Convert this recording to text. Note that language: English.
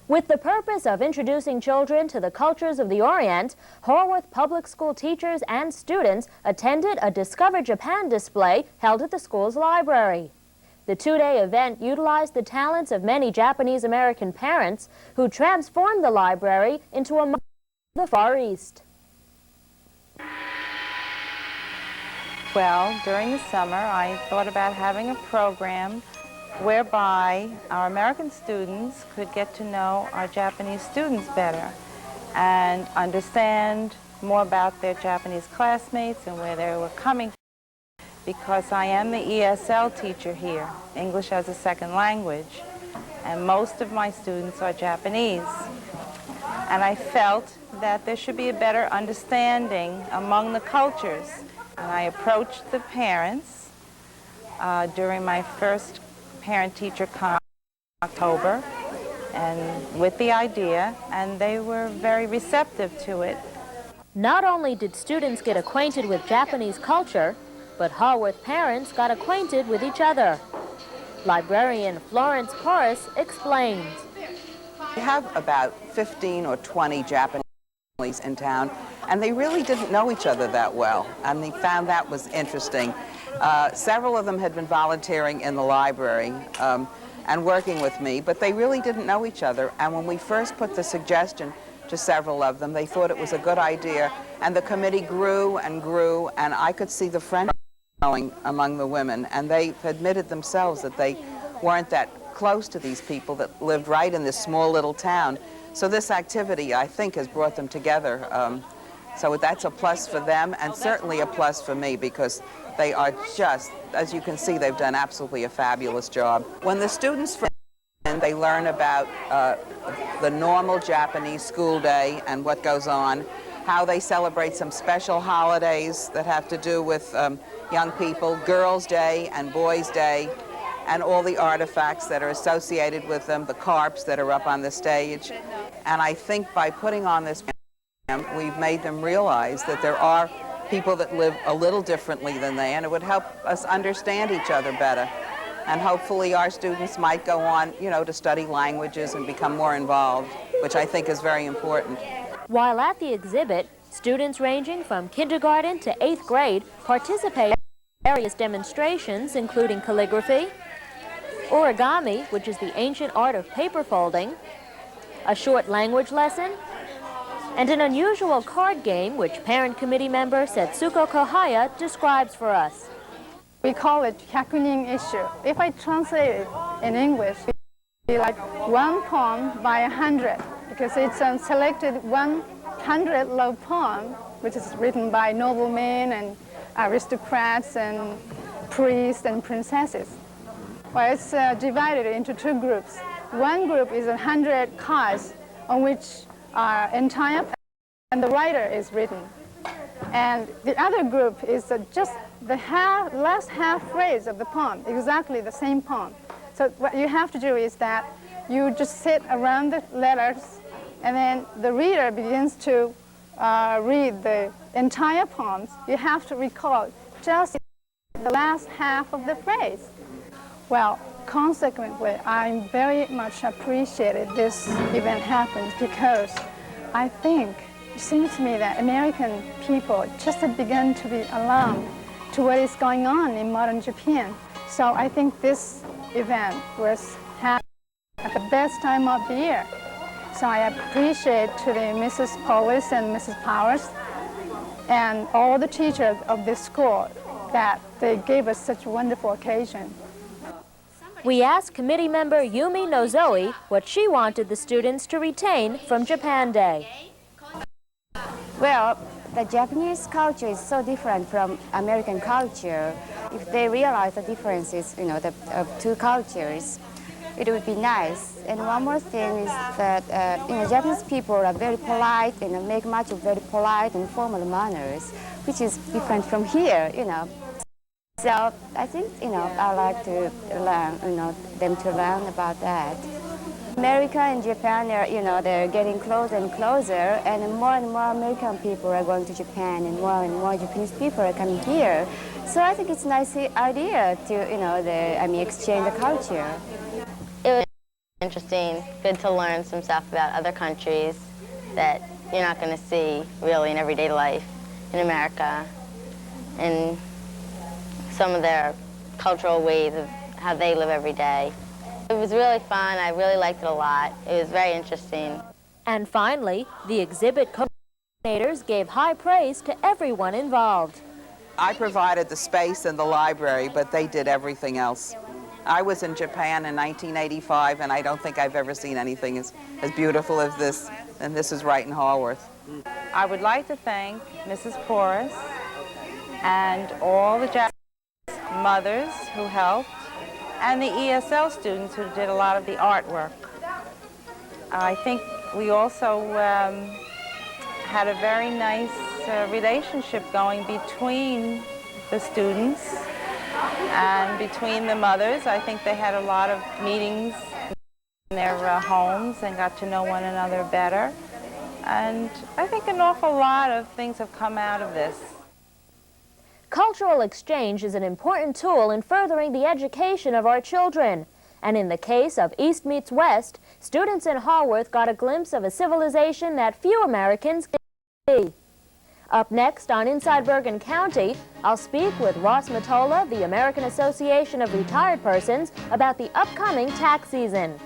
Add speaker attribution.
Speaker 1: With the purpose of introducing children to the cultures of the Orient, Haworth Public School teachers and students attended a Discover Japan display held at the school's library. The two-day event utilized the talents of many Japanese-American parents who transformed the library into a the Far East.
Speaker 2: Well, during the summer, I thought about having a program whereby our American students could get to know our Japanese students better and understand more about their Japanese classmates and where they were coming from, because I am the ESL teacher here, English as a Second Language, and most of my students are Japanese. And I felt that there should be a better understanding among the cultures. And I approached the parents during my first parent-teacher conference in October, and with the idea, and they were very receptive to it.
Speaker 1: Not only did students get acquainted with Japanese culture, but Haworth parents got acquainted with each other. Librarian Florence Poris explains.
Speaker 3: We have about 15 or 20 Japanese families in town, and they really didn't know each other that well, and they found that was interesting. Several of them had been volunteering in the library and working with me, but they really didn't know each other. And when we first put the suggestion to several of them, they thought it was a good idea, and the committee grew and grew, and I could see the friendship growing among the women, and they admitted themselves that they weren't that close to these people that lived right in this small little town. So this activity, I think, has brought them together. So that's a plus for them, and certainly a plus for me, because they are just, as you can see, they've done absolutely a fabulous job. When the students they learn about the normal Japanese school day and what goes on, how they celebrate some special holidays that have to do with young people, Girls' Day and Boys' Day, and all the artifacts that are associated with them, the carps that are up on the stage. And I think by putting on this program, we've made them realize that there are people that live a little differently than they, and it would help us understand each other better. And hopefully our students might go on, you know, to study languages and become more involved, which I think is very important.
Speaker 1: While at the exhibit, students ranging from kindergarten to 8th grade participated in various demonstrations, including calligraphy, origami, which is the ancient art of paper folding, a short language lesson, and an unusual card game which parent committee member Setsuko Kohaya describes for us.
Speaker 4: We call it Hyakunin issue. If I translate it in English, it would be like one poem by 100, because it's a selected 100 love poem, which is written by noblemen and aristocrats and priests and princesses. Well, it's divided into two groups. One group is 100 cards on which entire and the writer is written. And the other group is just the last half phrase of the poem, exactly the same poem. So what you have to do is that you just sit around the letters, and then the reader begins to read the entire poems. You have to recall just the last half of the phrase. Well, consequently, I very much appreciated this event happens, because I think it seems to me that American people just have begun to be alarmed to what is going on in modern Japan. So I think this event was happening at the best time of the year. So I appreciate to the Mrs. Poris and Mrs. Poris and all the teachers of this school that they gave us such a wonderful occasion.
Speaker 1: We asked committee member Yumi Nozoe what she wanted the students to retain from Japan Day.
Speaker 5: Well, the Japanese culture is so different from American culture. If they realize the differences, of two cultures, it would be nice. And one more thing is that, Japanese people are very polite and make much of very polite and formal manners, which is different from here, So I think, I like to learn, them to learn about that. America and Japan are, they're getting closer and closer, and more American people are going to Japan, and more Japanese people are coming here. So I think it's a nice idea to, exchange the culture.
Speaker 6: It was interesting, good to learn some stuff about other countries that you're not going to see really in everyday life in America, and some of their cultural ways of how they live every day. It was really fun. I really liked it a lot. It was very interesting.
Speaker 1: And finally, the exhibit coordinators gave high praise to everyone involved.
Speaker 3: I provided the space in the library, but they did everything else. I was in Japan in 1985, and I don't think I've ever seen anything as beautiful as this, and this is right in Haworth.
Speaker 2: I would like to thank Mrs. Poris and all the Japanese mothers who helped, and the ESL students who did a lot of the artwork. I think we also had a very nice relationship going between the students and between the mothers. I think they had a lot of meetings in their homes and got to know one another better. And I think an awful lot of things have come out of this.
Speaker 1: Cultural exchange is an important tool in furthering the education of our children. And in the case of East meets West, students in Haworth got a glimpse of a civilization that few Americans can see. Up next on Inside Bergen County, I'll speak with Ross Matola, the American Association of Retired Persons, about the upcoming tax season.